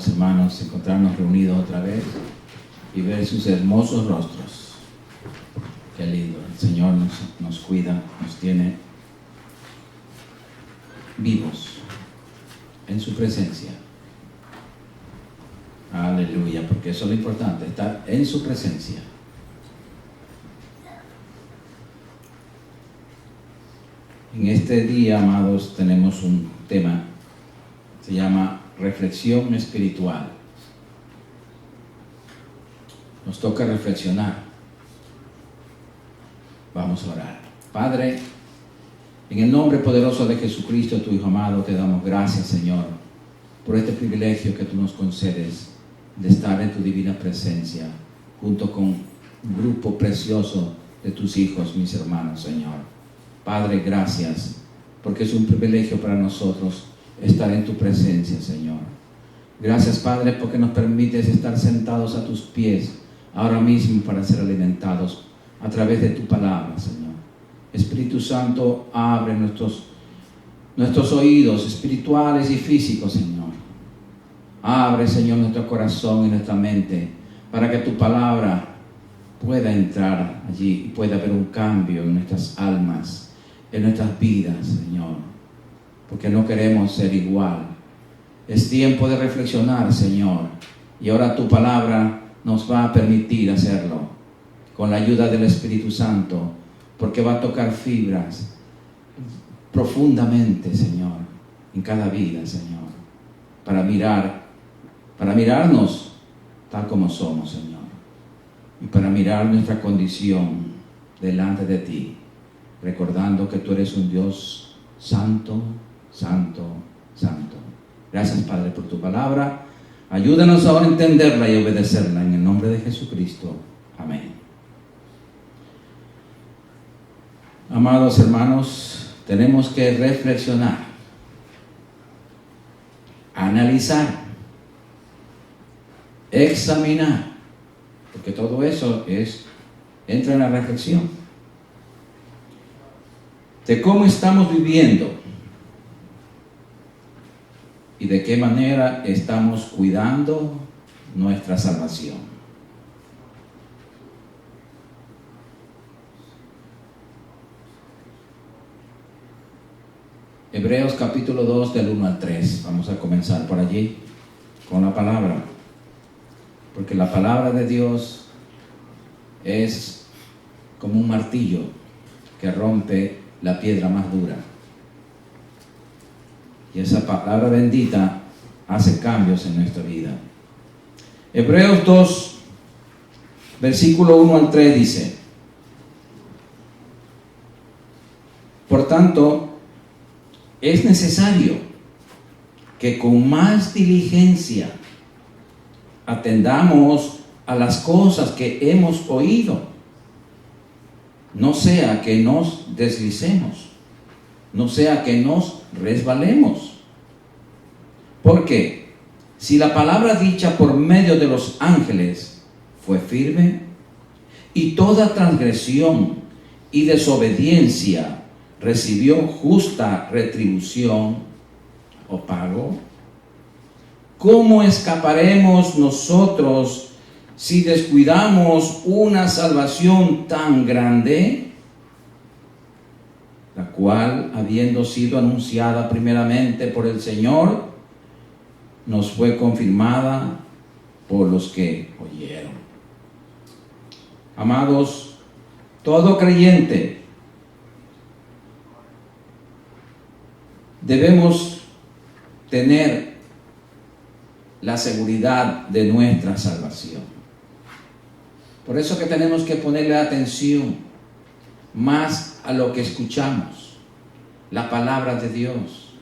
amados hermanos, encontrarnos reunidos otra vez y ver sus hermosos rostros. Qué lindo, el Señor nos cuida, nos tiene vivos en su presencia. Aleluya, porque eso es lo importante, estar en su presencia. En este día, amados, tenemos un tema, se llama reflexión espiritual. Nos toca reflexionar. Vamos a orar. Padre, en el nombre poderoso de Jesucristo, tu Hijo amado, te damos gracias, Señor, por este privilegio que tú nos concedes de estar en tu divina presencia, junto con un grupo precioso de tus hijos, mis hermanos, Señor. Padre, gracias, porque es un privilegio para nosotros estar en tu presencia, Señor. Gracias, Padre, porque nos permites estar sentados a tus pies ahora mismo para ser alimentados a través de tu palabra, Señor. Espíritu Santo, abre nuestros oídos espirituales y físicos, Señor. Abre, Señor, nuestro corazón y nuestra mente para que tu palabra pueda entrar allí y pueda haber un cambio en nuestras almas, en nuestras vidas, Señor. Porque no queremos ser igual. Es tiempo de reflexionar, Señor. Y ahora tu palabra nos va a permitir hacerlo con la ayuda del Espíritu Santo, porque va a tocar fibras profundamente, Señor, en cada vida, Señor, para mirarnos tal como somos, Señor, y para mirar nuestra condición delante de ti, recordando que tú eres un Dios santo, santo, santo. Gracias, Padre, por tu palabra. Ayúdanos ahora a entenderla y obedecerla en el nombre de Jesucristo. Amén. Amados hermanos, tenemos que reflexionar, analizar, examinar, porque todo eso entra en la reflexión de cómo estamos viviendo y de qué manera estamos cuidando nuestra salvación. Hebreos capítulo 2 del 1 al 3. Vamos a comenzar por allí con la palabra, porque la palabra de Dios es como un martillo que rompe la piedra más dura. Y esa palabra bendita hace cambios en nuestra vida. Hebreos 2, versículo 1 al 3 dice: por tanto, es necesario que con más diligencia atendamos a las cosas que hemos oído, no sea que nos deslicemos, no sea que nos resbalemos. Porque si la palabra dicha por medio de los ángeles fue firme, y toda transgresión y desobediencia recibió justa retribución o pago, ¿cómo escaparemos nosotros si descuidamos una salvación tan grande, la cual, habiendo sido anunciada primeramente por el Señor, nos fue confirmada por los que oyeron? Amados, todo creyente debemos tener la seguridad de nuestra salvación. Por eso que tenemos que ponerle atención más a lo que escuchamos, la palabra de Dios.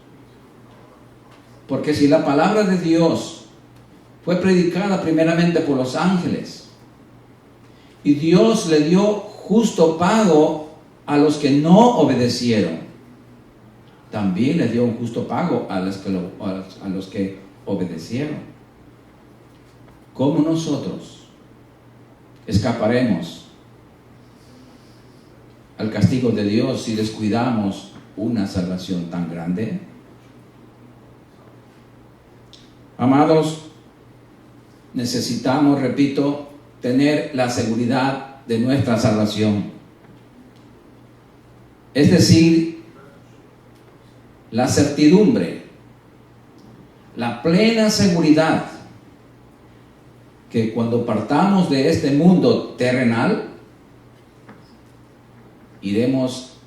Porque si la palabra de Dios fue predicada primeramente por los ángeles, y Dios le dio justo pago a los que no obedecieron, también le dio un justo pago a los que obedecieron. ¿Cómo nosotros escaparemos al castigo de Dios si descuidamos una salvación tan grande? Amados, necesitamos, repito, tener la seguridad de nuestra salvación. Es decir, la certidumbre, la plena seguridad que cuando partamos de este mundo terrenal, iremos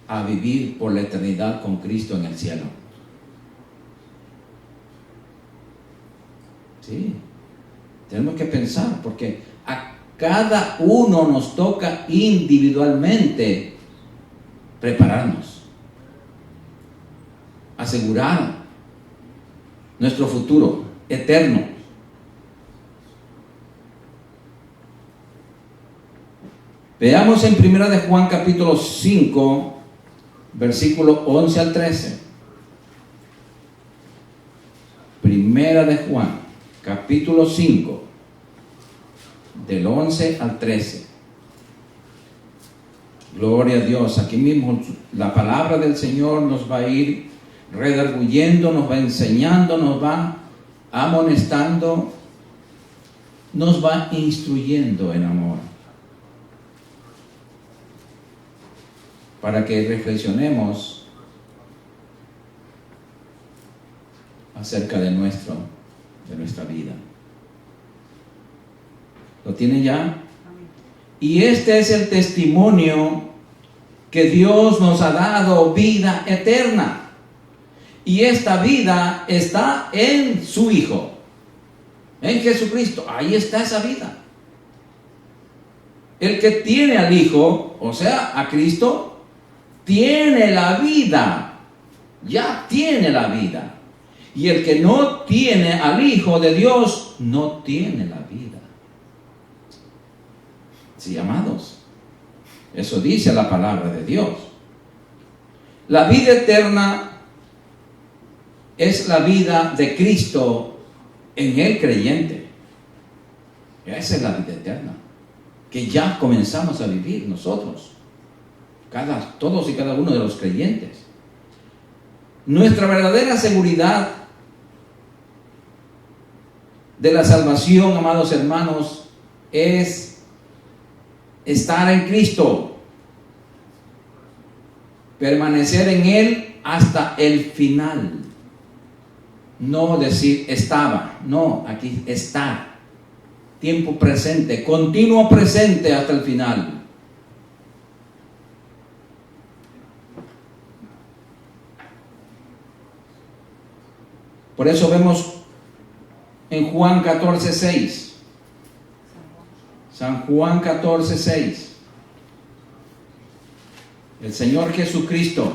a vivir por la eternidad con Cristo en el cielo. Sí, tenemos que pensar, porque a cada uno nos toca individualmente prepararnos, asegurar nuestro futuro eterno. Veamos en 1 de Juan capítulo 5, versículo 11 al 13. 1 de Juan capítulo 5, del 11 al 13. Gloria a Dios. Aquí mismo la palabra del Señor nos va a ir redarguyendo, nos va enseñando, nos va amonestando, nos va instruyendo en amor, para que reflexionemos acerca de nuestra vida. ¿Lo tiene ya? Y este es el testimonio que Dios nos ha dado, vida eterna. Y esta vida está en su Hijo, en Jesucristo. Ahí está esa vida. El que tiene al Hijo, o sea, a Cristo, tiene la vida. Ya tiene la vida. Y el que no tiene al Hijo de Dios, no tiene la vida. Sí, amados, eso dice la palabra de Dios. La vida eterna es la vida de Cristo en el creyente. Esa es la vida eterna que ya comenzamos a vivir nosotros, todos y cada uno de los creyentes. Nuestra verdadera seguridad de la salvación, amados hermanos, es estar en Cristo, permanecer en Él hasta el final. No decir estaba, no, aquí está. Tiempo presente, continuo presente hasta el final. Por eso vemos en Juan 14:6. San Juan 14:6. El Señor Jesucristo,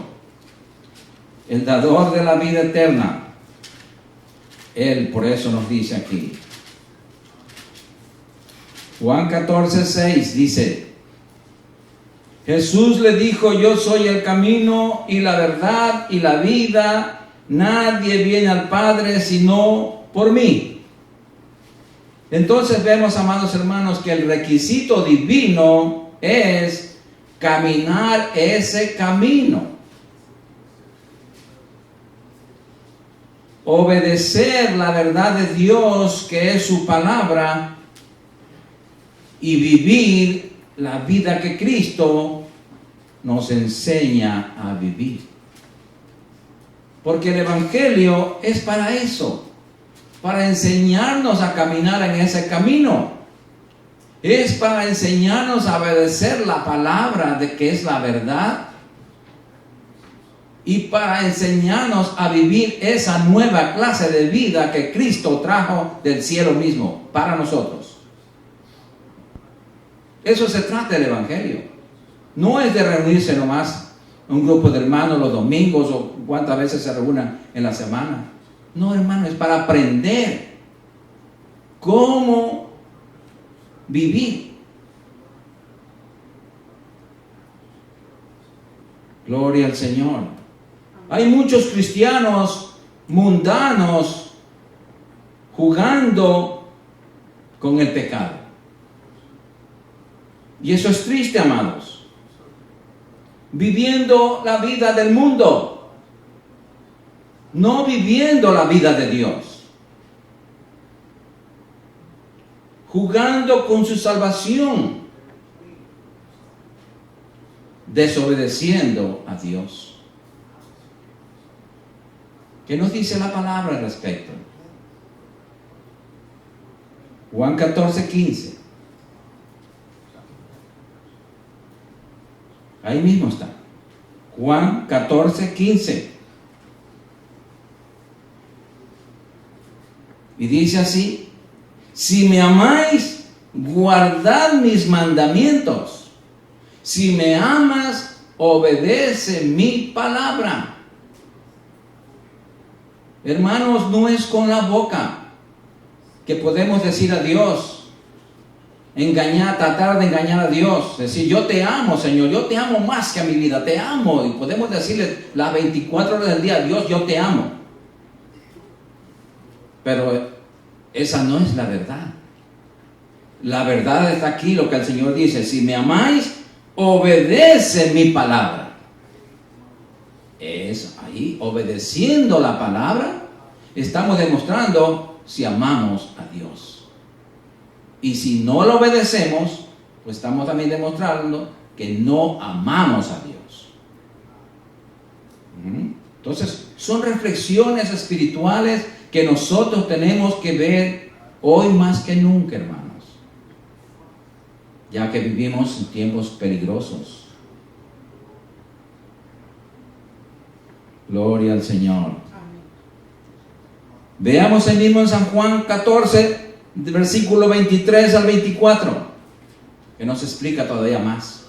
el dador de la vida eterna, Él por eso nos dice aquí. Juan 14:6 dice: Jesús le dijo: yo soy el camino y la verdad y la vida. Nadie viene al Padre sino por mí. Entonces vemos, amados hermanos, que el requisito divino es caminar ese camino, obedecer la verdad de Dios, que es su palabra, y vivir la vida que Cristo nos enseña a vivir. Porque el Evangelio es para eso, para enseñarnos a caminar en ese camino. Es para enseñarnos a obedecer la palabra de que es la verdad, y para enseñarnos a vivir esa nueva clase de vida que Cristo trajo del cielo mismo para nosotros. Eso se trata del Evangelio. No es de reunirse nomás un grupo de hermanos los domingos o cuántas veces se reúnan en la semana. No, hermano, es para aprender cómo vivir. Gloria al Señor. Hay muchos cristianos mundanos jugando con el pecado. Y eso es triste, amados. Viviendo la vida del mundo, no viviendo la vida de Dios. jugando con su salvación, desobedeciendo a Dios. ¿Qué nos dice la palabra al respecto? Juan 14:15. Ahí mismo está. Juan 14:15. Y dice así: si me amáis, guardad mis mandamientos. Si me amas, obedece mi palabra. Hermanos, no es con la boca que podemos decir a Dios, tratar de engañar a Dios, decir: yo te amo, Señor, yo te amo más que a mi vida, te amo. Y podemos decirle las 24 horas del día: Dios, yo te amo. Pero esa no es la verdad. La verdad está aquí, lo que el Señor dice: si me amáis, obedece mi palabra. Es ahí, obedeciendo la palabra, estamos demostrando si amamos a Dios. Y si no lo obedecemos, pues estamos también demostrando que no amamos a Dios. Entonces, son reflexiones espirituales que nosotros tenemos que ver hoy más que nunca, hermanos, ya que vivimos en tiempos peligrosos. Gloria al Señor. Amén. Veamos el mismo en San Juan 14, versículo 23 al 24, que nos explica todavía más.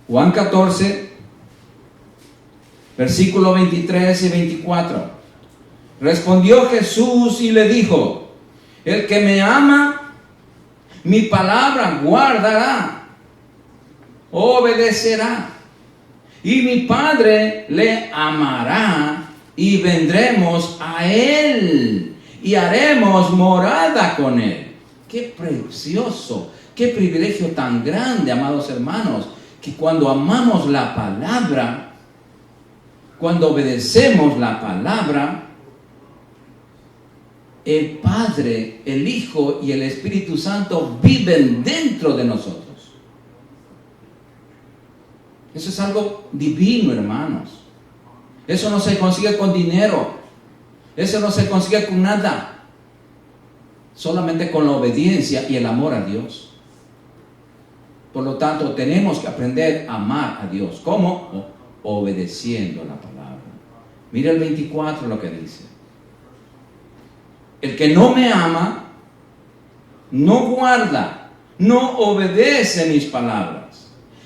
Juan 14, versículo 23 y 24. Respondió Jesús y le dijo: el que me ama, mi palabra guardará, obedecerá. Y mi Padre le amará, y vendremos a Él, y haremos morada con Él. ¡Qué precioso! ¡Qué privilegio tan grande, amados hermanos! Que cuando amamos la palabra, cuando obedecemos la palabra, el Padre, el Hijo y el Espíritu Santo viven dentro de nosotros. Eso es algo divino, hermanos. Eso no se consigue con dinero. Eso no se consigue con nada. Solamente con la obediencia y el amor a Dios. Por lo tanto, tenemos que aprender a amar a Dios. ¿Cómo? Obedeciendo la palabra. Mira el 24 lo que dice: el que no me ama, no guarda, no obedece mis palabras.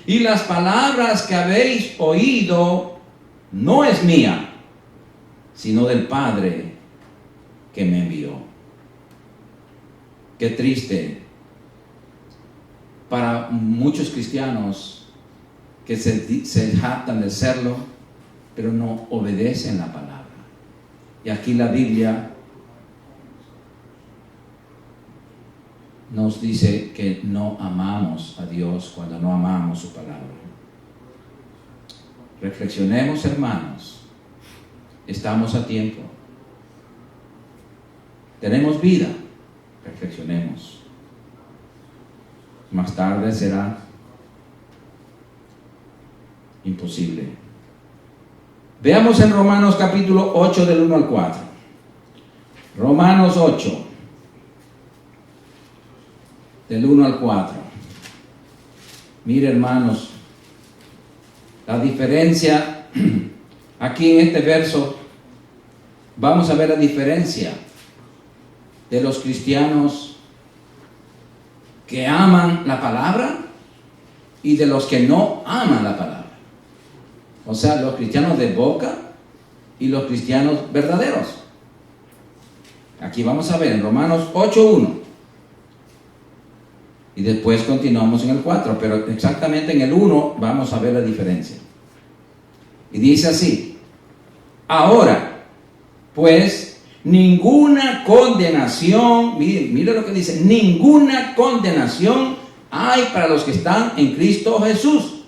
Y las palabras que habéis oído no es mía, sino del Padre que me envió. Qué triste para muchos cristianos que se jactan de serlo, pero no obedecen la palabra. Y aquí la Biblia nos dice que no amamos a Dios cuando no amamos su palabra. Reflexionemos, hermanos. Estamos a tiempo. Tenemos vida. Reflexionemos. Más tarde será imposible. Veamos en Romanos capítulo 8 del 1 al 4. Romanos 8. Del 1 al 4. Mire, hermanos, la diferencia aquí en este verso. Vamos a ver la diferencia de los cristianos que aman la palabra y de los que no aman la palabra. O sea, los cristianos de boca y los cristianos verdaderos. Aquí vamos a ver en Romanos 8:1. Y después continuamos en el 4, pero exactamente en el 1 vamos a ver la diferencia. Y dice así: ahora, pues, ninguna condenación, mire lo que dice, ninguna condenación hay para los que están en Cristo Jesús.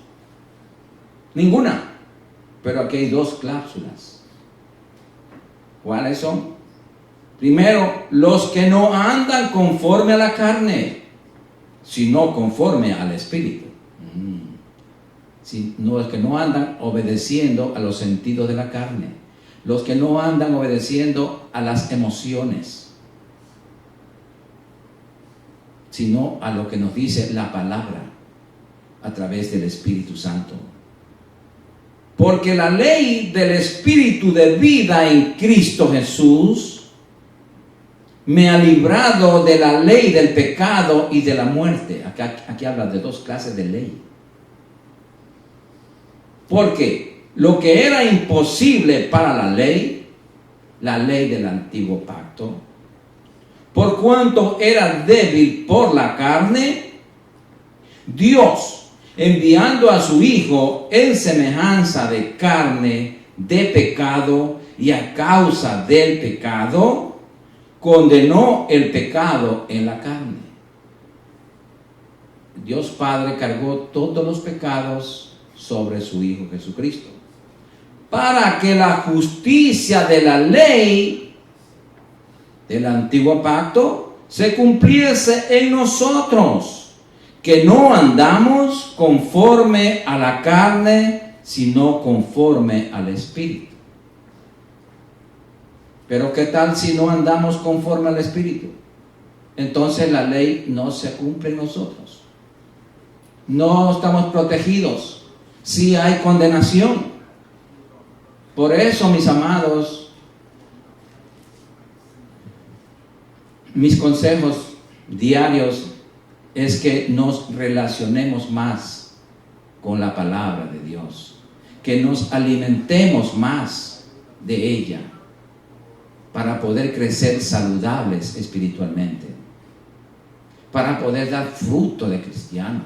Ninguna. Pero aquí hay dos cláusulas. ¿Cuáles son? Primero, los que no andan conforme a la carne, sino conforme al Espíritu. Los que no andan obedeciendo a los sentidos de la carne. Los que no andan obedeciendo a las emociones, sino a lo que nos dice la palabra a través del Espíritu Santo. Porque la ley del Espíritu de vida en Cristo Jesús me ha librado de la ley del pecado y de la muerte. Aquí habla de dos clases de ley. Porque lo que era imposible para la ley del antiguo pacto, por cuanto era débil por la carne, Dios, enviando a su Hijo en semejanza de carne de pecado y a causa del pecado, condenó el pecado en la carne. Dios Padre cargó todos los pecados sobre su Hijo Jesucristo, para que la justicia de la ley del antiguo pacto se cumpliese en nosotros, que no andamos conforme a la carne, sino conforme al Espíritu. Pero ¿qué tal si no andamos conforme al Espíritu? Entonces la ley no se cumple en nosotros. No estamos protegidos. Sí hay condenación. Por eso, mis amados, mis consejos diarios es que nos relacionemos más con la palabra de Dios, que nos alimentemos más de ella para poder crecer saludables espiritualmente, para poder dar fruto de cristiano.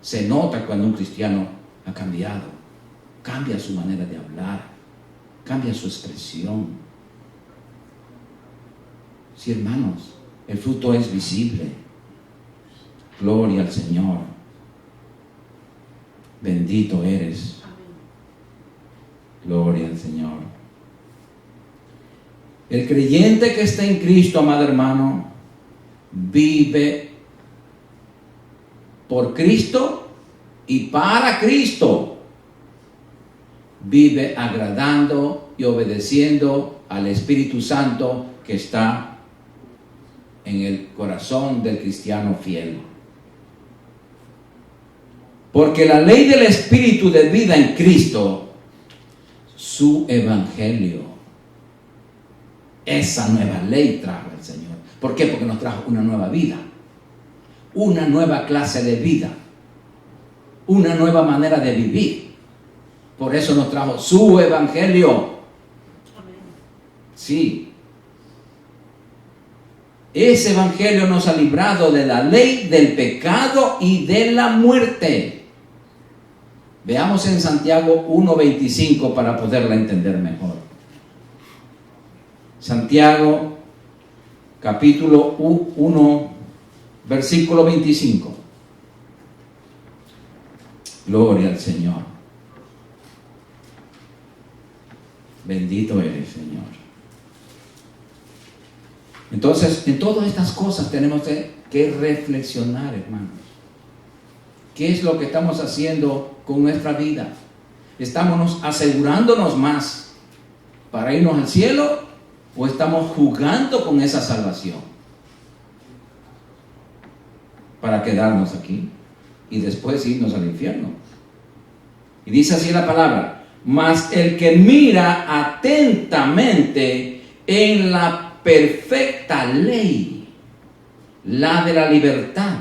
Se nota cuando un cristiano ha cambiado. Cambia su manera de hablar, cambia su expresión. Sí, hermanos, el fruto es visible. Gloria al Señor. Bendito eres. Gloria al Señor. El creyente que está en Cristo, amado hermano, vive por Cristo y para Cristo. Vive agradando y obedeciendo al Espíritu Santo que está en el corazón del cristiano fiel. Porque la ley del Espíritu de vida en Cristo, su Evangelio, esa nueva ley trajo el Señor. ¿Por qué? Porque nos trajo una nueva vida, una nueva clase de vida, una nueva manera de vivir. Por eso nos trajo su Evangelio. Sí. Ese Evangelio nos ha librado de la ley del pecado y de la muerte. Veamos en Santiago 1:25 para poderla entender mejor. Santiago capítulo 1, versículo 25. Gloria al Señor. Bendito eres, Señor. Entonces, en todas estas cosas tenemos que reflexionar, hermanos. ¿Qué es lo que estamos haciendo con nuestra vida? ¿Estamos asegurándonos más para irnos al cielo o estamos jugando con esa salvación para quedarnos aquí y después irnos al infierno? Y dice así la palabra: mas el que mira atentamente en la perfecta ley, la de la libertad,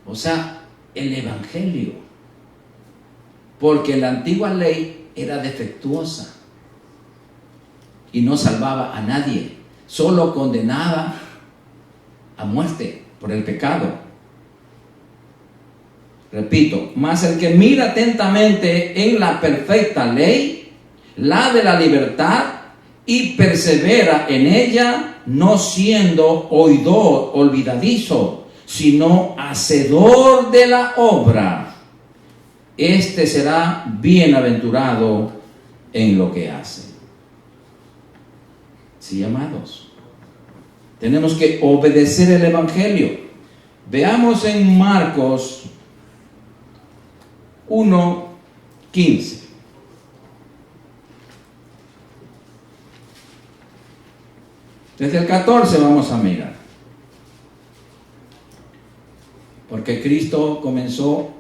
o sea, el Evangelio, porque la antigua ley era defectuosa y no salvaba a nadie, solo condenaba a muerte por el pecado. Repito, mas el que mira atentamente en la perfecta ley, la de la libertad, y persevera en ella, no siendo oidor olvidadizo, sino hacedor de la obra, este será bienaventurado en lo que hace. Sí, amados. Tenemos que obedecer el Evangelio. Veamos en Marcos 1:15. Desde el 14 vamos a mirar. Porque Cristo comenzó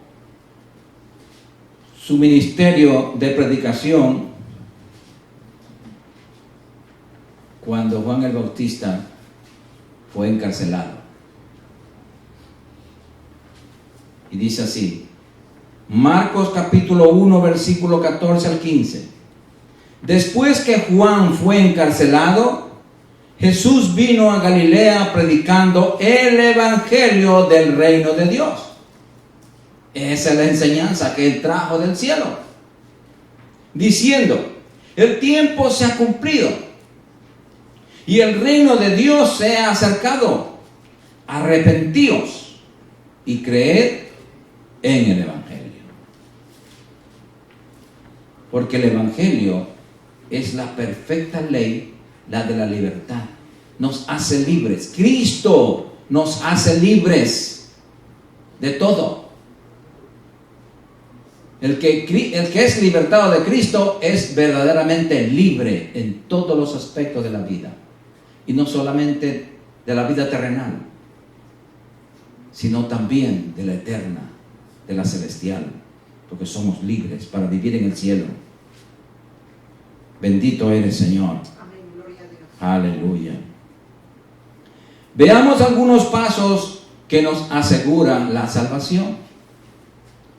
su ministerio de predicación cuando Juan el Bautista fue encarcelado. Y dice así, Marcos capítulo 1, versículo 14 al 15. Después que Juan fue encarcelado, Jesús vino a Galilea predicando el evangelio del reino de Dios. Esa es la enseñanza que él trajo del cielo, diciendo, el tiempo se ha cumplido y el reino de Dios se ha acercado. Arrepentíos y creed en el evangelio. Porque el evangelio es la perfecta ley, la de la libertad. Nos hace libres. Cristo nos hace libres de todo. El que es libertado de Cristo es verdaderamente libre en todos los aspectos de la vida. Y no solamente de la vida terrenal, sino también de la eterna, de la celestial, porque somos libres para vivir en el cielo. Bendito eres, Señor. Amén, gloria a Dios. Aleluya. Veamos algunos pasos que nos aseguran la salvación.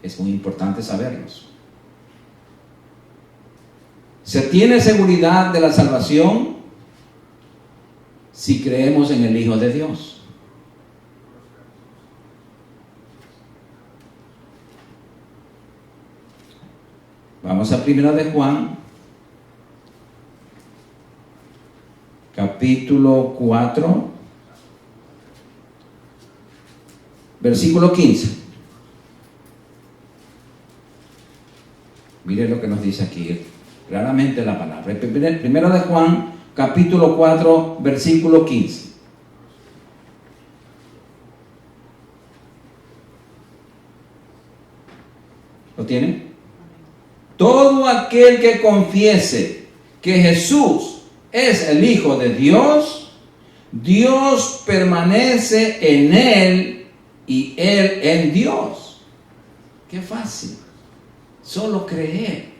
Es muy importante saberlos. Se tiene seguridad de la salvación si creemos en el Hijo de Dios. Vamos a 1 de Juan, capítulo 4, versículo 15. Mire lo que nos dice aquí, claramente la palabra. 1 de Juan, capítulo 4, versículo 15. ¿Lo tienen? Todo aquel que confiese que Jesús es el Hijo de Dios, Dios permanece en él y él en Dios. Qué fácil. Solo creer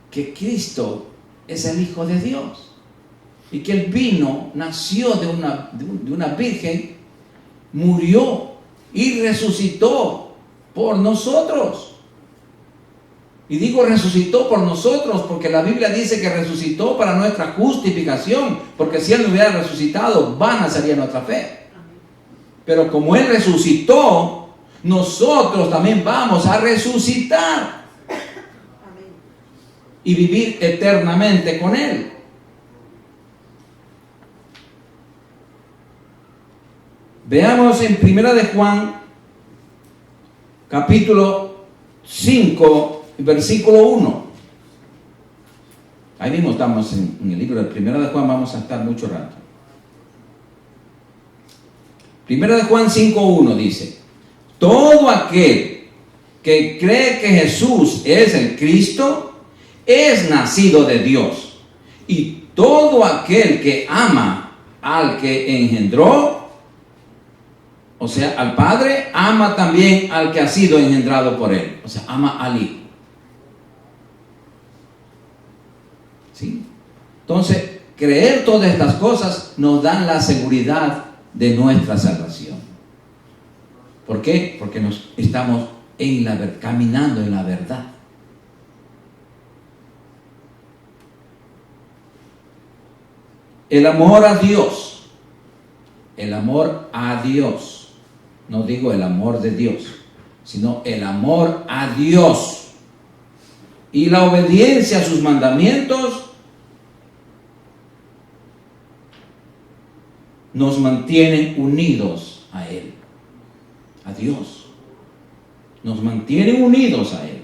que Cristo es el Hijo de Dios y que Él vino, nació de una virgen, murió y resucitó por nosotros. Y digo resucitó por nosotros porque la Biblia dice que resucitó para nuestra justificación, porque si Él no hubiera resucitado, vana sería nuestra fe. Pero como Él resucitó, nosotros también vamos a resucitar y vivir eternamente con Él. Veamos en 1 de Juan, capítulo 5, versículo 1. Ahí mismo estamos en el libro de 1 de Juan, vamos a estar mucho rato. 1 de Juan 5:1 dice, todo aquel que cree que Jesús es el Cristo es nacido de Dios, y todo aquel que ama al que engendró, o sea, al Padre, ama también al que ha sido engendrado por Él, o sea, ama al Hijo. ¿Sí? Entonces, creer todas estas cosas nos dan la seguridad de nuestra salvación. ¿Por qué? Porque nos estamos caminando en la verdad. El amor a Dios, no digo el amor de Dios, sino el amor a Dios y la obediencia a sus mandamientos nos mantienen unidos a Él, a Dios. Nos mantienen unidos a Él.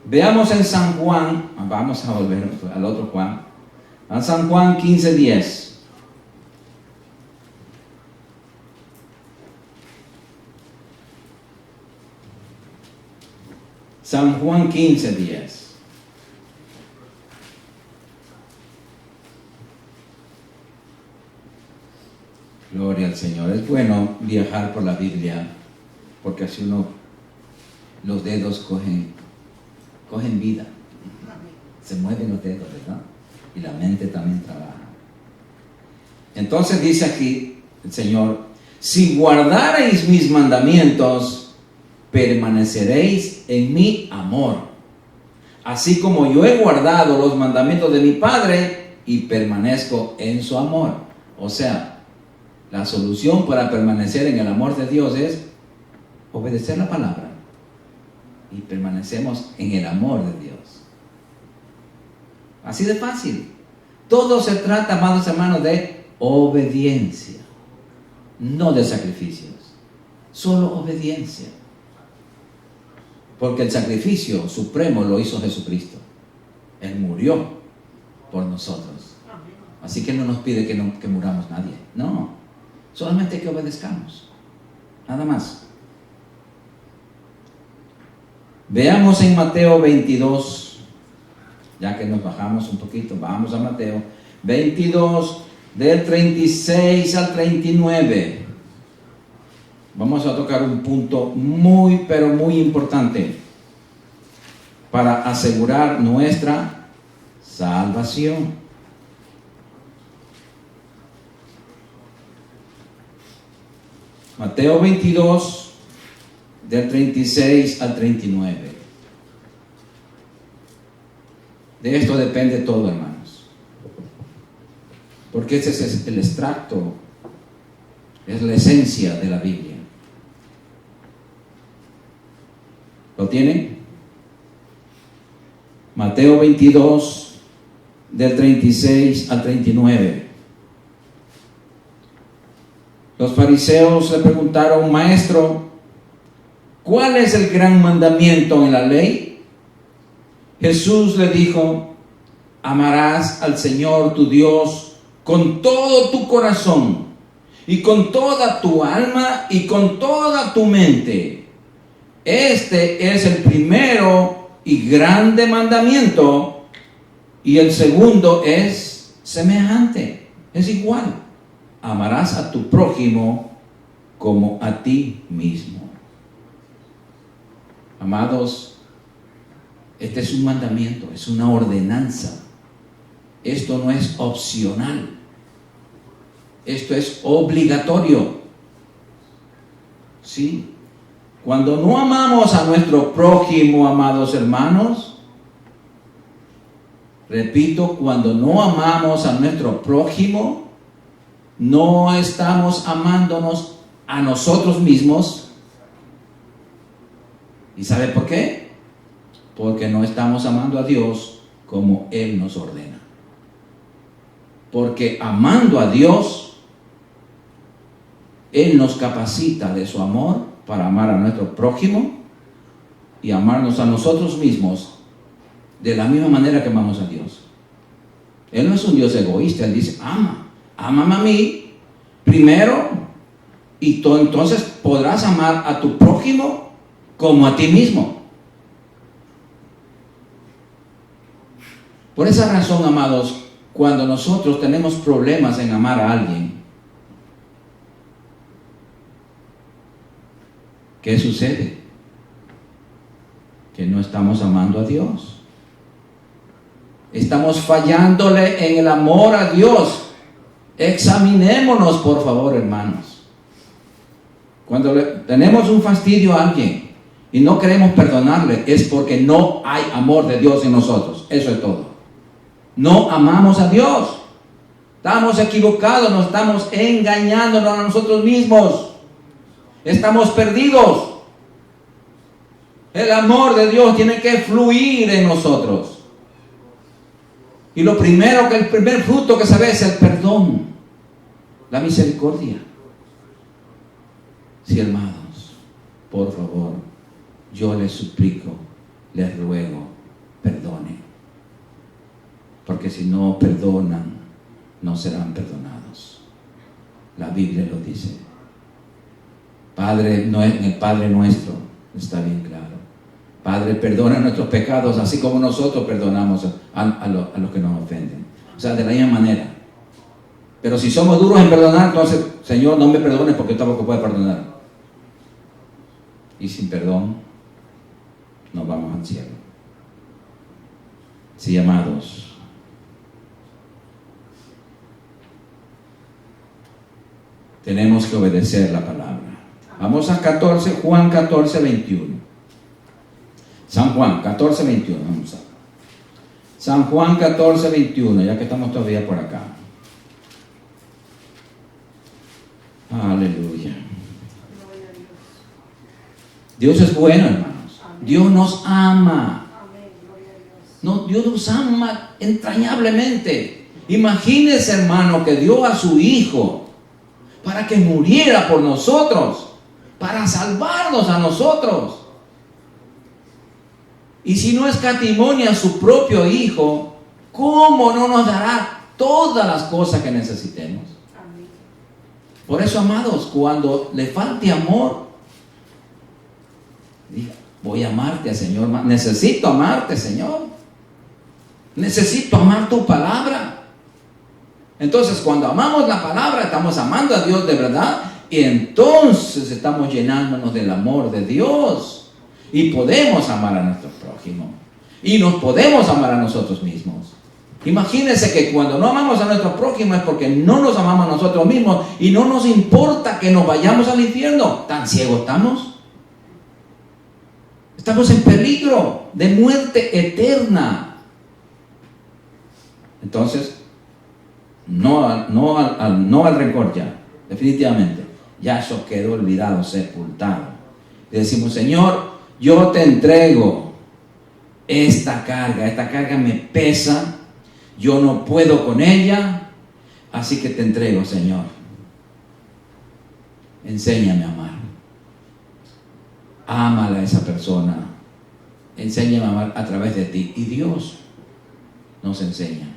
Veamos en San Juan, vamos a volver al otro Juan, a San Juan 15:10. San Juan 15:10. Gloria al Señor. Es bueno viajar por la Biblia, porque así los dedos cogen vida. Se mueven los dedos, ¿verdad? Y la mente también trabaja. Entonces dice aquí el Señor: si guardareis mis mandamientos, permaneceréis en mi amor, así como yo he guardado los mandamientos de mi Padre y permanezco en su amor. O sea, la solución para permanecer en el amor de Dios es obedecer la palabra, y permanecemos en el amor de Dios. Así de fácil. Todo se trata, amados hermanos, de obediencia, no de sacrificios, solo obediencia. Porque el sacrificio supremo lo hizo Jesucristo. Él murió por nosotros. Así que no nos pide que muramos nadie. No, solamente que obedezcamos. Nada más. Veamos en Mateo 22. Ya que nos bajamos un poquito, vamos a Mateo 22, del 36 al 39. Vamos a tocar un punto muy, pero muy importante para asegurar nuestra salvación. Mateo 22, del 36 al 39. De esto depende todo, hermanos. Porque ese es el extracto, es la esencia de la Biblia. ¿Lo tienen? Mateo 22, del 36 al 39. Los fariseos le preguntaron: Maestro, ¿cuál es el gran mandamiento en la ley? Jesús le dijo: amarás al Señor tu Dios con todo tu corazón, y con toda tu alma, y con toda tu mente. Este es el primero y grande mandamiento, y el segundo es semejante, es igual: amarás a tu prójimo como a ti mismo. Amados, este es un mandamiento, es una ordenanza. Esto no es opcional. Esto es obligatorio. ¿Sí? Cuando no amamos a nuestro prójimo, amados hermanos, repito, cuando no amamos a nuestro prójimo, no estamos amándonos a nosotros mismos. ¿Y sabe por qué? Porque no estamos amando a Dios como Él nos ordena. Porque amando a Dios, Él nos capacita de su amor para amar a nuestro prójimo y amarnos a nosotros mismos de la misma manera que amamos a Dios. Él no es un Dios egoísta. Él dice: ámame a mí primero, y tú entonces podrás amar a tu prójimo como a ti mismo. Por esa razón, amados, cuando nosotros tenemos problemas en amar a alguien, ¿qué sucede? Que no estamos amando a Dios. Estamos fallándole en el amor a Dios. Examinémonos, por favor, hermanos. Cuando tenemos un fastidio a alguien y no queremos perdonarle, es porque no hay amor de Dios en nosotros. Eso es todo. No amamos a Dios. Estamos equivocados, nos estamos engañándonos a nosotros mismos. Estamos perdidos. El amor de Dios tiene que fluir en nosotros. Y el primer fruto que se ve es el perdón, la misericordia. Sí, hermanos, por favor, yo les suplico, les ruego, perdone. Porque si no perdonan, no serán perdonados. La Biblia lo dice. En el Padre Nuestro está bien claro. Padre, perdona nuestros pecados, así como nosotros perdonamos a los que nos ofenden. O sea, de la misma manera. Pero si somos duros en perdonar, entonces, Señor, no me perdones porque tampoco puedes perdonar. Y sin perdón, nos vamos al cielo. Sí, amados. Tenemos que obedecer la palabra. Vamos a Juan 14, 21. San Juan 14, 21. Vamos a San Juan 14, 21, ya que estamos todavía por acá. Aleluya. Dios es bueno, hermanos. Dios nos ama. No, Dios nos ama entrañablemente. Imagínese, hermano, que dio a su Hijo para que muriera por nosotros, para salvarnos a nosotros. Y si no escatimó a su propio Hijo, ¿cómo no nos dará todas las cosas que necesitemos? Amén. Por eso, amados, cuando le falte amor, diga, voy a amarte, Señor. Necesito amarte, Señor. Necesito amar tu palabra. Entonces, cuando amamos la palabra, estamos amando a Dios de verdad. Y entonces estamos llenándonos del amor de Dios. Y podemos amar a nuestro prójimo. Y nos podemos amar a nosotros mismos. Imagínense que cuando no amamos a nuestro prójimo es porque no nos amamos a nosotros mismos. Y no nos importa que nos vayamos al infierno. ¿Tan ciegos estamos? Estamos en peligro de muerte eterna. Entonces, no al rencor ya. Definitivamente. Ya eso quedó olvidado, sepultado. Y decimos, Señor, yo te entrego esta carga me pesa, yo no puedo con ella, así que te entrego, Señor. Enséñame a amar. Ámala a esa persona. Enséñame a amar a través de ti. Y Dios nos enseña.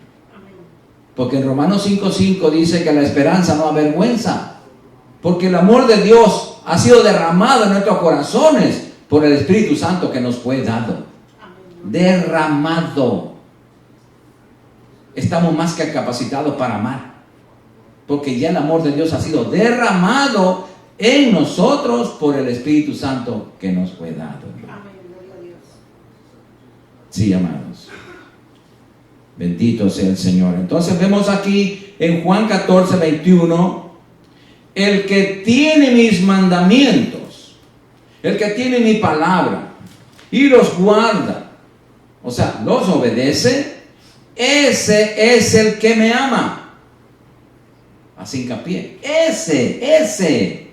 Porque en Romanos 5:5 dice que la esperanza no avergüenza. Porque el amor de Dios ha sido derramado en nuestros corazones por el Espíritu Santo que nos fue dado. Derramado. Estamos más que capacitados para amar. Porque ya el amor de Dios ha sido derramado en nosotros por el Espíritu Santo que nos fue dado. Sí, amados. Bendito sea el Señor. Entonces vemos aquí en Juan 14, 21, el que tiene mis mandamientos, el que tiene mi palabra y los guarda, o sea, los obedece, ese es el que me ama. Así hincapié. Ese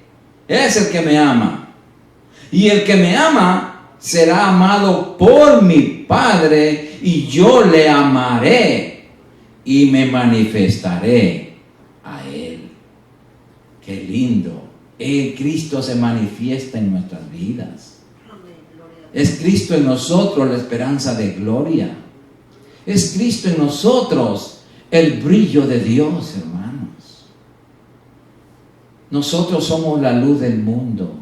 es el que me ama. Y el que me ama será amado por mi Padre, y yo le amaré y me manifestaré a Él. Qué lindo. El Cristo se manifiesta en nuestras vidas. Es Cristo en nosotros la esperanza de gloria. Es Cristo en nosotros el brillo de Dios, hermanos. Nosotros somos la luz del mundo.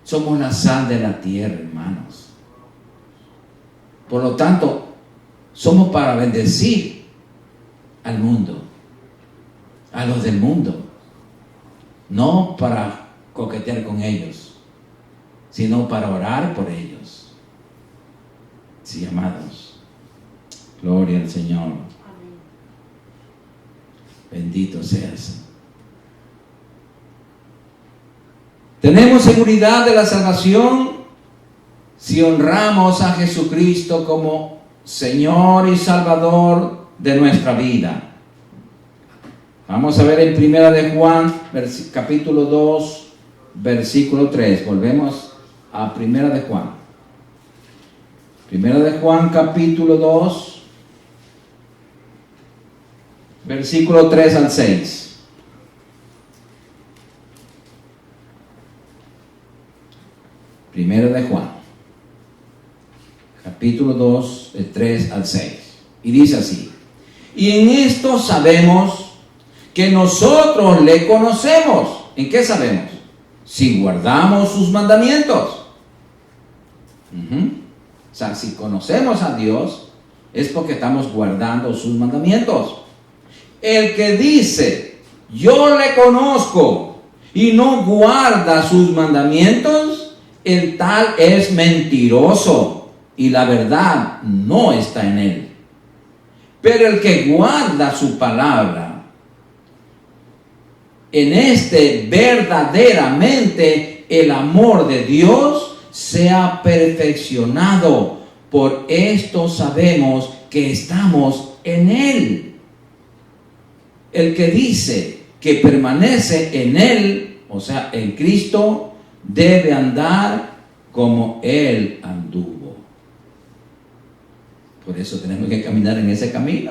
Somos la sal de la tierra, hermanos. Por lo tanto, somos para bendecir al mundo, a los del mundo. No para coquetear con ellos, sino para orar por ellos. Sí, amados. Gloria al Señor. Amén. Bendito seas. Tenemos seguridad de la salvación si honramos a Jesucristo como Señor y Salvador de nuestra vida. Vamos a ver en Primera de Juan, capítulo 2, versículo 3. Volvemos a Primera de Juan. Primera de Juan, capítulo 2, versículo 3 al 6. Primera de Juan, capítulo 2, del 3 al 6. Y dice así: y en esto sabemos que nosotros le conocemos. ¿En qué sabemos? Si guardamos sus mandamientos. O sea, si conocemos a Dios, es porque estamos guardando sus mandamientos. El que dice, yo le conozco, y no guarda sus mandamientos, el tal es mentiroso, y la verdad no está en él. Pero el que guarda su palabra, en este verdaderamente el amor de Dios se ha perfeccionado. Por esto sabemos que estamos en él. El que dice que permanece en él, o sea, en Cristo, debe andar como él anduvo. Por eso tenemos que caminar en ese camino,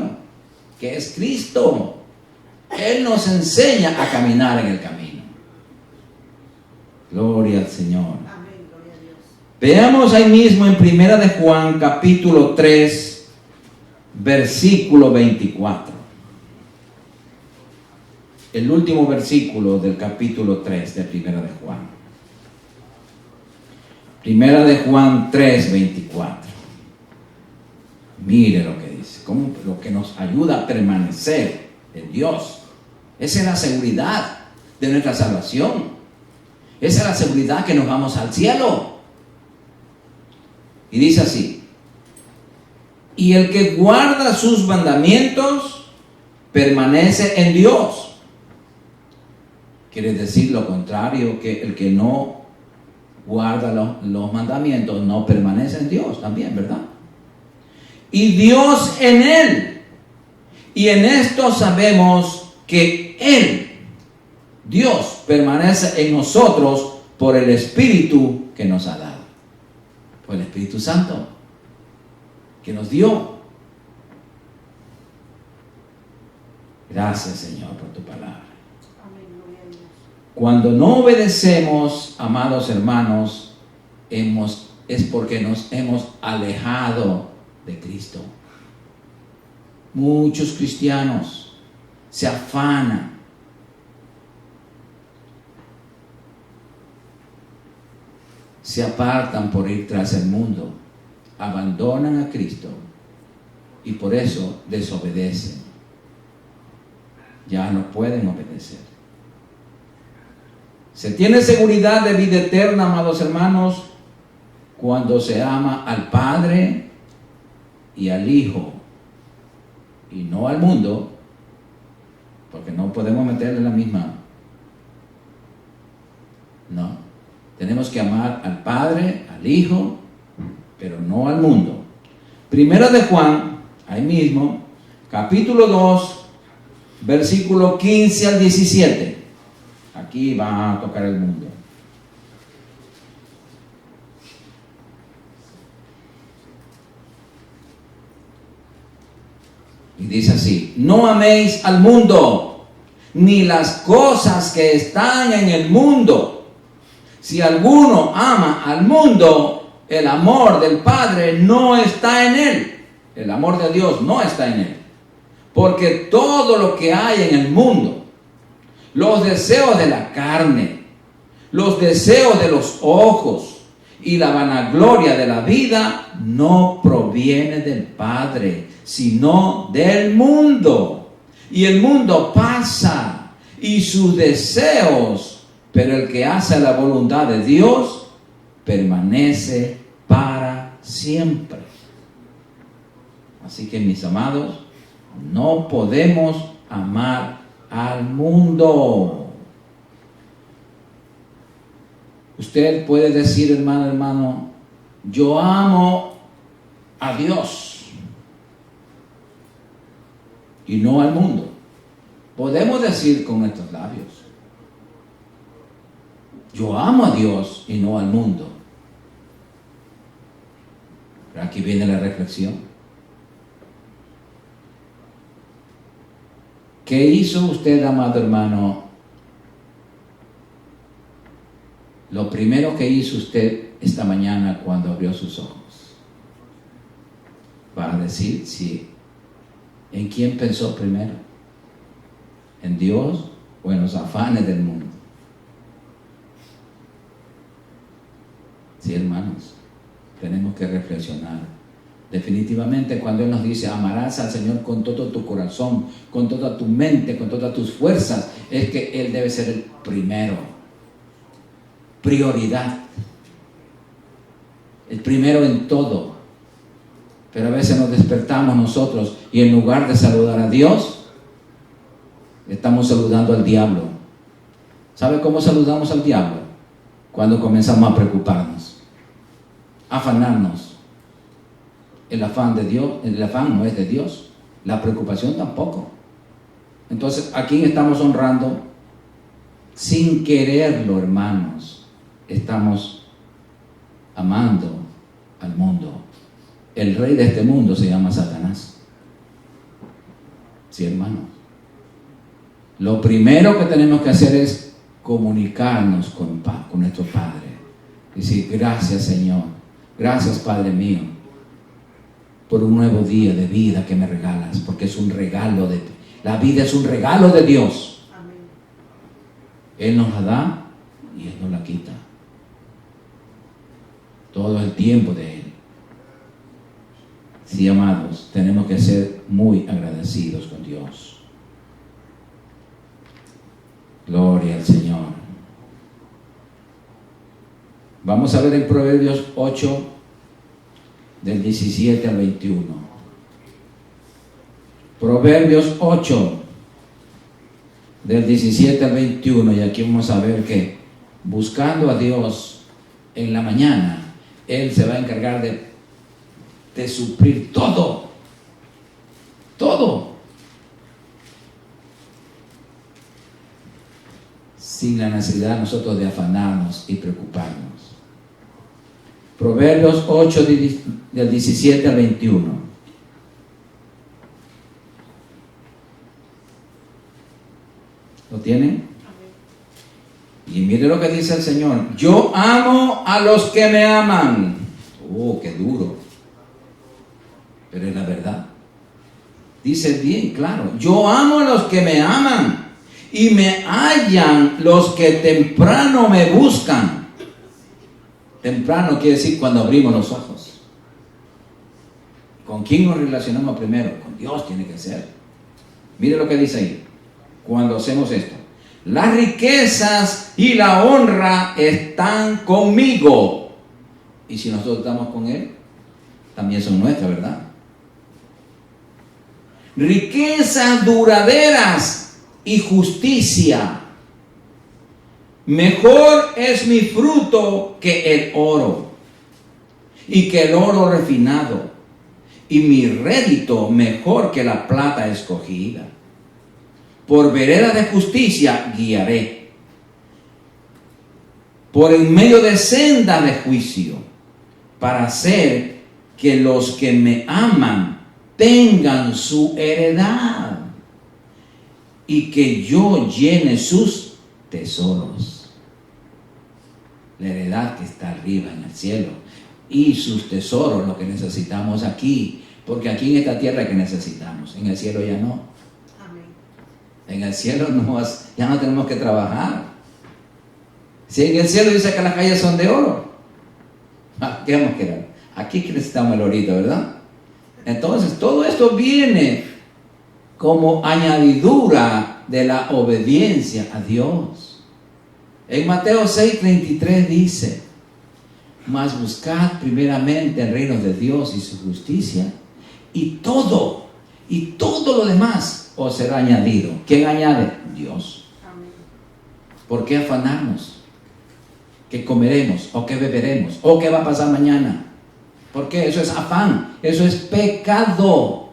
que es Cristo. Él nos enseña a caminar en el camino. Gloria al Señor. Amén, gloria a Dios. Veamos ahí mismo en 1 de Juan, capítulo 3, versículo 24. El último versículo del capítulo 3 de 1 de Juan. 1 de Juan 3, 24. Mire lo que dice, como lo que nos ayuda a permanecer en Dios. Esa es la seguridad de nuestra salvación. Esa es la seguridad que nos vamos al cielo. Y dice así: y el que guarda sus mandamientos permanece en Dios. Quiere decir lo contrario, que el que no guarda los mandamientos no permanece en Dios también, ¿verdad? Y Dios en él. Y en esto sabemos que Él, Dios, permanece en nosotros por el Espíritu que nos ha dado. Por el Espíritu Santo que nos dio. Gracias, Señor, por tu palabra. Cuando no obedecemos, amados hermanos, es porque nos hemos alejado de Cristo. Muchos cristianos se afanan se apartan por ir tras el mundo, abandonan a Cristo y por eso desobedecen. Ya no pueden obedecer. Se tiene seguridad de vida eterna, amados hermanos, cuando se ama al Padre y al Hijo, y no al mundo, porque no podemos meterle la misma. No, tenemos que amar al Padre, al Hijo, pero no al mundo. Primera de Juan, ahí mismo, capítulo 2, versículo 15 al 17. Aquí va a tocar el mundo. Y dice así: no améis al mundo, ni las cosas que están en el mundo. Si alguno ama al mundo, el amor del Padre no está en él. El amor de Dios no está en él. Porque todo lo que hay en el mundo, los deseos de la carne, los deseos de los ojos y la vanagloria de la vida, no proviene del Padre, sino del mundo. Y el mundo pasa y sus deseos, pero el que hace la voluntad de Dios permanece para siempre. Así que, mis amados, no podemos amar al mundo. Usted puede decir, hermano, yo amo a Dios y no al mundo. Podemos decir con nuestros labios, yo amo a Dios y no al mundo. Pero aquí viene la reflexión. ¿Qué hizo usted, amado hermano? Lo primero que hizo usted esta mañana cuando abrió sus ojos. Va a decir, sí. ¿En quién pensó primero? ¿En Dios o en los afanes del mundo? Sí, hermanos. tenemos que reflexionar. Definitivamente cuando Él nos dice amarás al Señor con todo tu corazón, con toda tu mente, con todas tus fuerzas, es que Él debe ser el primero, prioridad, el primero en todo. Pero a veces nos despertamos nosotros y en lugar de saludar a Dios, estamos saludando al diablo. ¿Sabe cómo saludamos al diablo? Cuando comenzamos a preocuparnos, a afanarnos. El afán de Dios, el afán no es de Dios, la preocupación tampoco. Entonces, ¿a quién estamos honrando? Sin quererlo, hermanos, estamos amando al mundo. El rey de este mundo se llama Satanás. Sí, hermanos. Lo primero que tenemos que hacer es comunicarnos con nuestro Padre. Decir, gracias Señor, gracias Padre mío, por un nuevo día de vida que me regalas, porque es un regalo de ti. La vida es un regalo de Dios. Amén. Él nos la da y Él nos la quita. Todo el tiempo de Él. Sí, amados, tenemos que ser muy agradecidos con Dios. Gloria al Señor. Vamos a ver en Proverbios 8, del 17 al 21. Proverbios 8, del 17 al 21. Y aquí vamos a ver que buscando a Dios en la mañana, Él se va a encargar de suplir todo. Todo. Sin la necesidad nosotros de afanarnos y preocuparnos. Proverbios 8 del 17 al 21. ¿Lo tienen? Y mire lo que dice el Señor. Yo amo a los que me aman. Oh, qué duro. Pero es la verdad. Dice bien claro. Yo amo a los que me aman. Y me hallan los que temprano me buscan. Temprano quiere decir cuando abrimos los ojos. ¿Con quién nos relacionamos primero? Con Dios tiene que ser. Mire lo que dice ahí. Cuando hacemos esto. Las riquezas y la honra están conmigo. Y si nosotros estamos con Él, también son nuestras, ¿verdad? Riquezas duraderas y justicia. Mejor es mi fruto que el oro, y que el oro refinado, y mi rédito mejor que la plata escogida. Por vereda de justicia guiaré, por en medio de senda de juicio, para hacer que los que me aman tengan su heredad, y que yo llene sus tesoros. La heredad que está arriba en el cielo, y sus tesoros, lo que necesitamos aquí, porque aquí en esta tierra que necesitamos, en el cielo ya no. Amén. En el cielo ya no tenemos que trabajar. Si en el cielo dice que las calles son de oro, ¿qué vamos a quedar? Aquí que necesitamos el orito, ¿verdad? Entonces todo esto viene como añadidura de la obediencia a Dios. En Mateo 6:33 dice: mas buscad primeramente el reino de Dios y su justicia, y todo lo demás os será añadido. ¿Quién añade? Dios. Amén. ¿Por qué afanarnos? ¿Qué comeremos? ¿O qué beberemos? ¿O qué va a pasar mañana? ¿Por qué? Eso es afán, eso es pecado.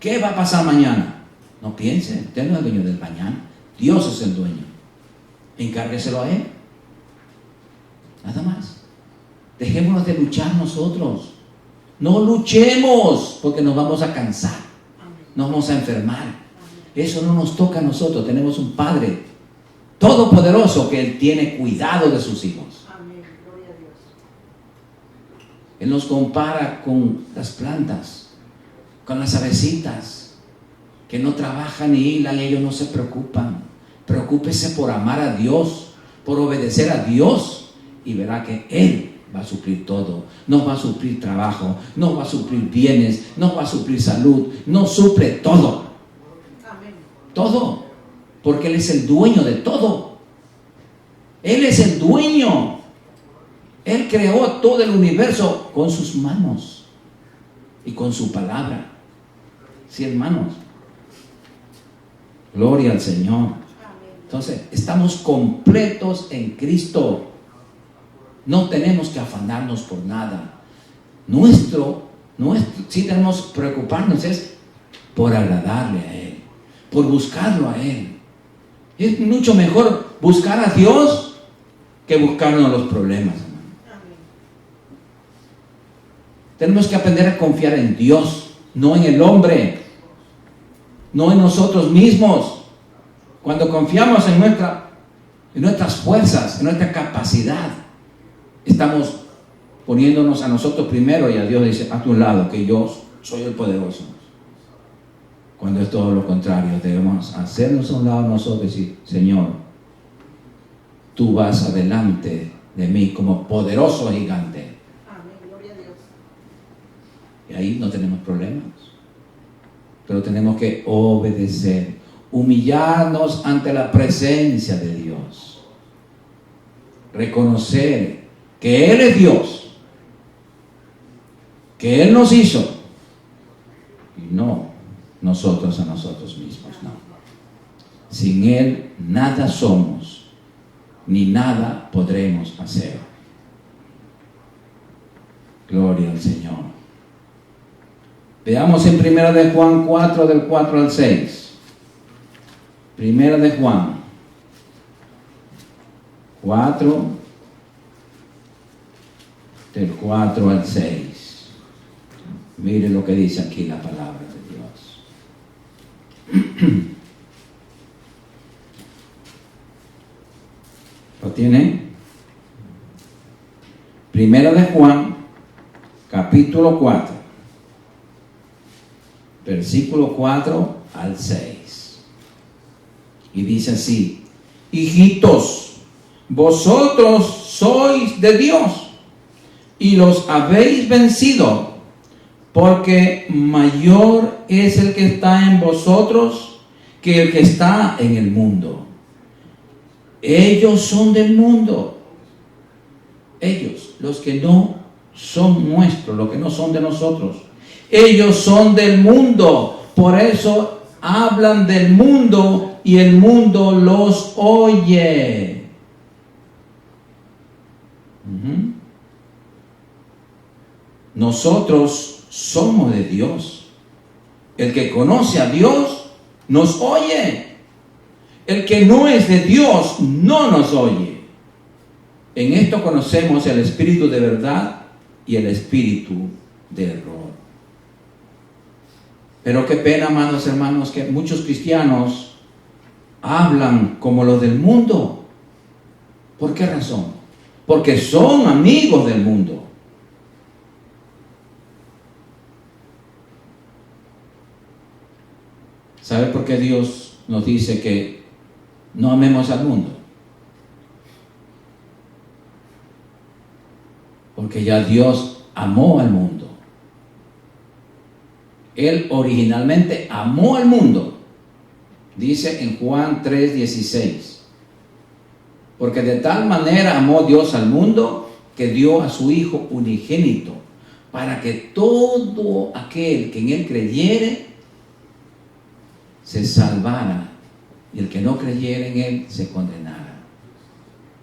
¿Qué va a pasar mañana? No piense, usted no es el dueño del mañana. Dios es el dueño. Encárgueselo a Él. Nada más. Dejémonos de luchar nosotros. No luchemos, porque nos vamos a cansar. Nos vamos a enfermar. Eso no nos toca a nosotros. Tenemos un Padre todopoderoso que Él tiene cuidado de sus hijos. Amén. Gloria a Dios. Él nos compara con las plantas, con las avecitas, que no trabajan ni hilan, y ellos no se preocupan. Preocúpese por amar a Dios, por obedecer a Dios, y verá que Él va a suplir todo. Nos va a suplir trabajo, nos va a suplir bienes, nos va a suplir salud, nos suple todo. Todo. Porque Él es el dueño de todo. Él es el dueño. Él creó todo el universo con sus manos y con su palabra. Sí, hermanos. Gloria al Señor. Entonces, estamos completos en Cristo. No tenemos que afanarnos por nada. Sí tenemos que preocuparnos es por agradarle a Él, por buscarlo a Él. Es mucho mejor buscar a Dios que buscarnos los problemas, hermano. Tenemos que aprender a confiar en Dios, no en el hombre, no en nosotros mismos. Cuando confiamos en nuestras fuerzas, en nuestra capacidad, estamos poniéndonos a nosotros primero y a Dios dice, a tu lado, que yo soy el poderoso. Cuando es todo lo contrario, debemos hacernos a un lado nosotros y decir, Señor, tú vas adelante de mí como poderoso gigante. Amén, gloria a Dios. Y ahí no tenemos problemas. Pero tenemos que obedecer, humillarnos ante la presencia de Dios, reconocer que Él es Dios, que Él nos hizo y no nosotros a nosotros mismos, no. Sin Él nada somos ni nada podremos hacer. Gloria al Señor. Veamos en 1 de Juan 4 del 4 al 6. 1 de Juan 4 del 4 al 6. Mire lo que dice aquí la palabra de Dios. ¿Lo tienen? 1 de Juan capítulo 4 versículo 4 al 6. Y dice así: hijitos, vosotros sois de Dios y los habéis vencido, porque mayor es el que está en vosotros que el que está en el mundo. Ellos son del mundo. Ellos, los que no son nuestros, los que no son de nosotros. Ellos son del mundo, por eso hablan del mundo y el mundo los oye. Nosotros somos de Dios. El que conoce a Dios nos oye. El que no es de Dios no nos oye. En esto conocemos el espíritu de verdad y el espíritu de error. Pero qué pena, amados hermanos, que muchos cristianos hablan como los del mundo. ¿Por qué razón? Porque son amigos del mundo. ¿Sabe por qué Dios nos dice que no amemos al mundo? Porque ya Dios amó al mundo. Él originalmente amó al mundo. Dice en Juan 3:16. Porque de tal manera amó Dios al mundo que dio a su Hijo unigénito, para que todo aquel que en Él creyere se salvara, y el que no creyera en Él se condenara.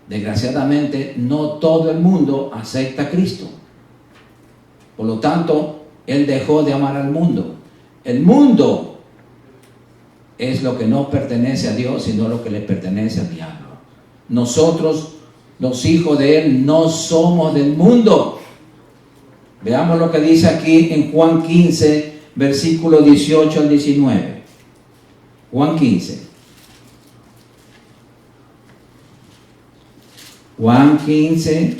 Desgraciadamente, no todo el mundo acepta a Cristo. Por lo tanto, Él dejó de amar al mundo. El mundo es lo que no pertenece a Dios, sino lo que le pertenece al diablo. Nosotros, los hijos de Él, no somos del mundo. Veamos lo que dice aquí en Juan 15, versículo 18 al 19. Juan 15. Juan 15.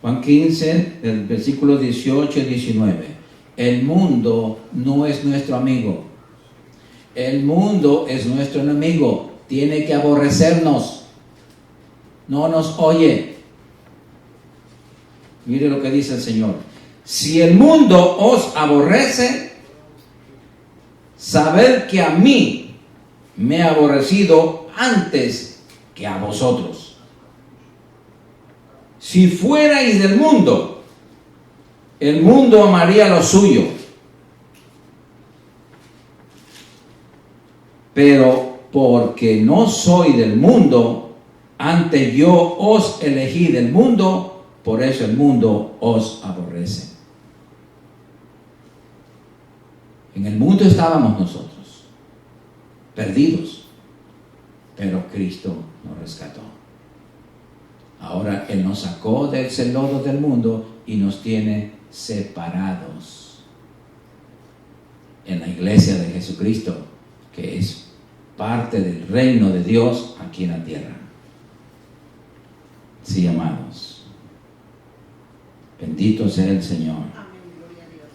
Juan 15, del versículo 18 y 19. El mundo no es nuestro amigo. El mundo es nuestro enemigo. Tiene que aborrecernos. No nos oye. Mire lo que dice el Señor. Si el mundo os aborrece, sabed que a mí me ha aborrecido antes que a vosotros. Si fuerais del mundo, el mundo amaría lo suyo. Pero porque no soy del mundo, antes yo os elegí del mundo, por eso el mundo os aborrece. En el mundo estábamos nosotros, perdidos, pero Cristo nos rescató. Ahora Él nos sacó del lodo del mundo y nos tiene separados en la iglesia de Jesucristo, que es parte del reino de Dios aquí en la tierra. Sí, amados. Bendito sea el Señor. Amén, gloria a Dios.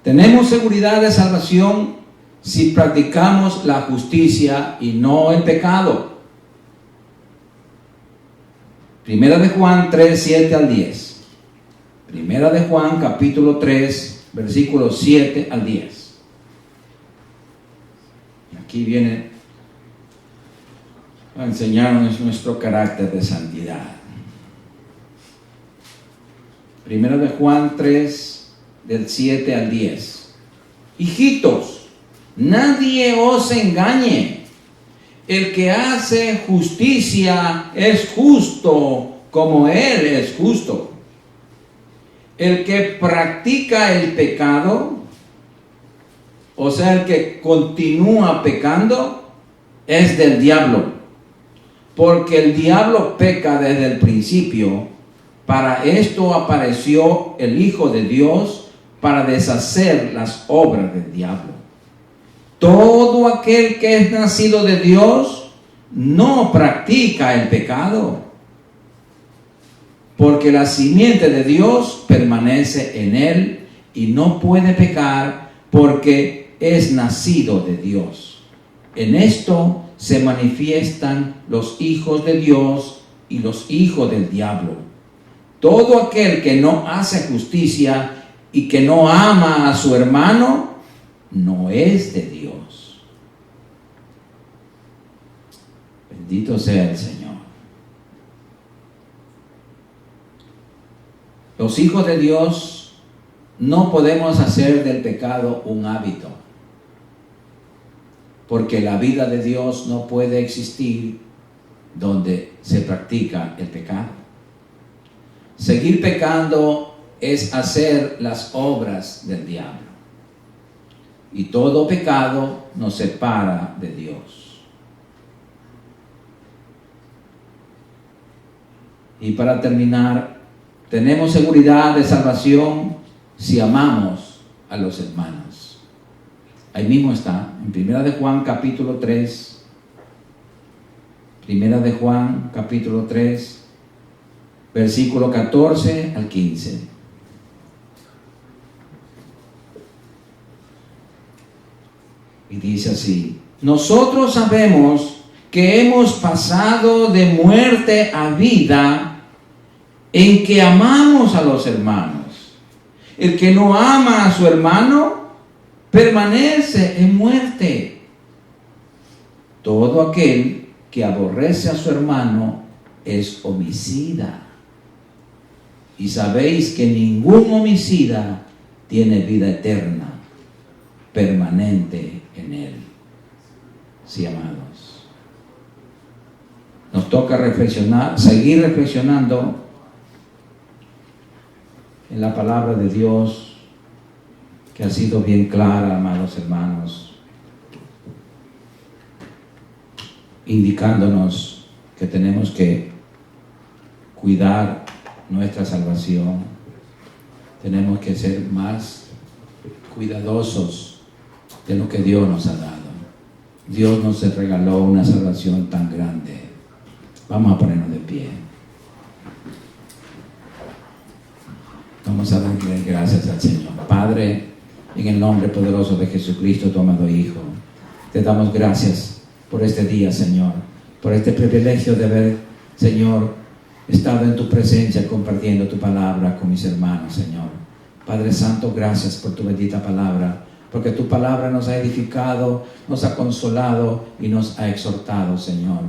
Tenemos seguridad de salvación si practicamos la justicia y no el pecado. Primera de Juan 3, 7 al 10. Primera de Juan capítulo 3, versículos 7 al 10. Y aquí viene a enseñarnos nuestro carácter de santidad. Primera de Juan 3, del 7 al 10. Hijitos, nadie os engañe. El que hace justicia es justo como Él es justo. El que practica el pecado, o sea, el que continúa pecando, es del diablo. Porque el diablo peca desde el principio. Para esto apareció el Hijo de Dios, para deshacer las obras del diablo. Todo aquel que es nacido de Dios no practica el pecado, porque la simiente de Dios permanece en él y no puede pecar porque es nacido de Dios. En esto se manifiestan los hijos de Dios y los hijos del diablo. Todo aquel que no hace justicia y que no ama a su hermano, no es de Dios. Bendito sea el Señor. Los hijos de Dios no podemos hacer del pecado un hábito, porque la vida de Dios no puede existir donde se practica el pecado. Seguir pecando es hacer las obras del diablo. Y todo pecado nos separa de Dios. Y para terminar, tenemos seguridad de salvación si amamos a los hermanos. Ahí mismo está, en Primera de Juan capítulo 3. Primera de Juan capítulo 3, versículo 14 al 15. Y dice así: nosotros sabemos que hemos pasado de muerte a vida en que amamos a los hermanos. El que no ama a su hermano permanece en muerte. Todo aquel que aborrece a su hermano es homicida. Y sabéis que ningún homicida tiene vida eterna, permanente en él. Sí, amados. Nos toca reflexionar, seguir reflexionando en la palabra de Dios, que ha sido bien clara, amados hermanos, indicándonos que tenemos que cuidar nuestra salvación. Tenemos que ser más cuidadosos de lo que Dios nos ha dado. Dios nos regaló una salvación tan grande. Vamos a ponernos de pie. Vamos a darle gracias al Señor. Padre, en el nombre poderoso de Jesucristo, tu amado Hijo, Te damos gracias por este día, Señor, por este privilegio de haber, Señor, estado en tu presencia compartiendo tu palabra con mis hermanos, Señor. Padre Santo, gracias por tu bendita palabra, porque tu palabra nos ha edificado, nos ha consolado y nos ha exhortado, Señor.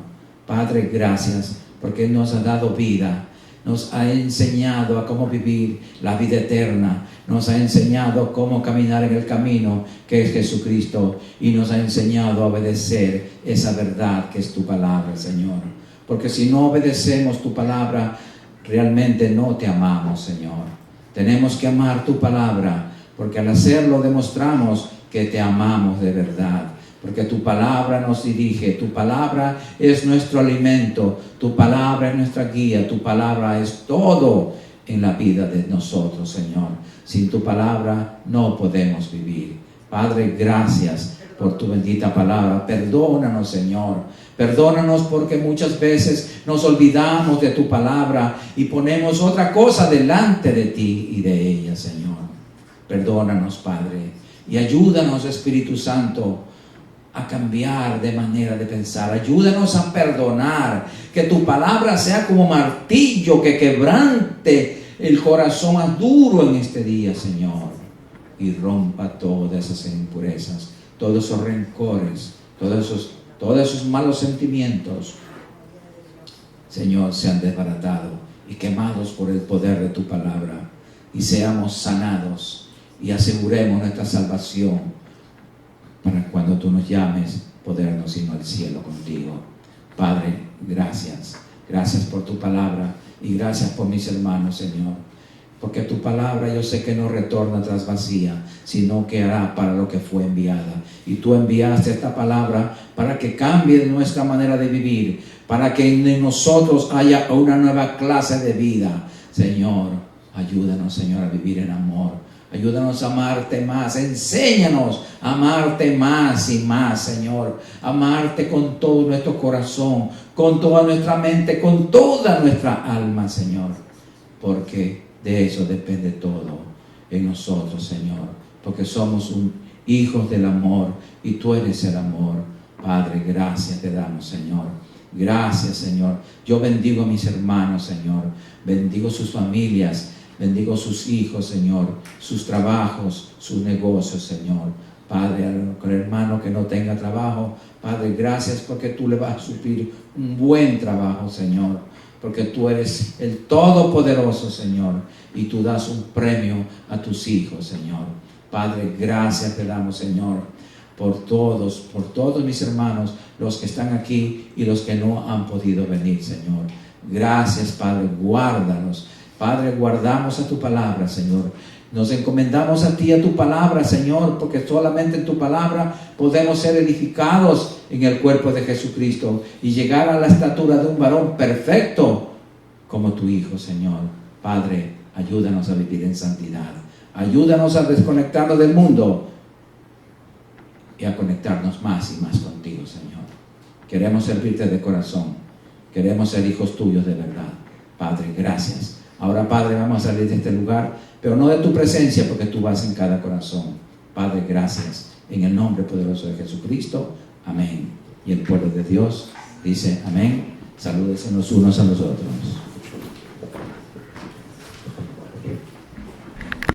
Padre, gracias porque nos ha dado vida, nos ha enseñado a cómo vivir la vida eterna, nos ha enseñado cómo caminar en el camino que es Jesucristo y nos ha enseñado a obedecer esa verdad que es tu palabra, Señor. Porque si no obedecemos tu palabra, realmente no te amamos, Señor. Tenemos que amar tu palabra, porque al hacerlo demostramos que te amamos de verdad. Porque tu palabra nos dirige, tu palabra es nuestro alimento, tu palabra es nuestra guía, tu palabra es todo en la vida de nosotros, Señor. Sin tu palabra no podemos vivir. Padre, gracias por tu bendita palabra. Perdónanos, Señor. Perdónanos porque muchas veces nos olvidamos de tu palabra y ponemos otra cosa delante de ti y de ella, Señor. Perdónanos, Padre, y ayúdanos, Espíritu Santo, a cambiar de manera de pensar. Ayúdanos a perdonar, que tu palabra sea como martillo que quebrante el corazón más duro en este día, Señor, y rompa todas esas impurezas, todos esos rencores, todos esos malos sentimientos, Señor, sean desbaratados y quemados por el poder de tu palabra, y seamos sanados y aseguremos nuestra salvación para cuando tú nos llames podernos ir al cielo contigo. Padre, gracias. Gracias por tu palabra y gracias por mis hermanos, Señor. Porque tu palabra yo sé que no retorna tras vacía, sino que hará para lo que fue enviada. Y tú enviaste esta palabra para que cambie nuestra manera de vivir, para que en nosotros haya una nueva clase de vida. Señor, ayúdanos, Señor, a vivir en amor. Ayúdanos a amarte más. Enséñanos a amarte más y más, Señor. Amarte con todo nuestro corazón, con toda nuestra mente, con toda nuestra alma, Señor. Porque de eso depende todo en nosotros, Señor. Porque somos hijos del amor y tú eres el amor. Padre, gracias te damos, Señor. Gracias, Señor. Yo bendigo a mis hermanos, Señor. Bendigo sus familias. Bendigo sus hijos, Señor, sus trabajos, sus negocios, Señor. Padre, al hermano que no tenga trabajo, Padre, gracias porque tú le vas a suplir un buen trabajo, Señor. Porque tú eres el Todopoderoso, Señor, y tú das un premio a tus hijos, Señor. Padre, gracias te damos, Señor, por todos mis hermanos, los que están aquí y los que no han podido venir, Señor. Gracias, Padre, guárdanos. Padre, guardamos a tu palabra, Señor. Nos encomendamos a ti, a tu palabra, Señor, porque solamente en tu palabra podemos ser edificados en el cuerpo de Jesucristo y llegar a la estatura de un varón perfecto como tu Hijo, Señor. Padre, ayúdanos a vivir en santidad. Ayúdanos a desconectarnos del mundo y a conectarnos más y más contigo, Señor. Queremos servirte de corazón. Queremos ser hijos tuyos de verdad. Padre, gracias. Ahora, Padre, vamos a salir de este lugar, pero no de tu presencia, porque tú vas en cada corazón. Padre, gracias. En el nombre poderoso de Jesucristo. Amén. Y el pueblo de Dios dice amén. Salúdense los unos a los otros.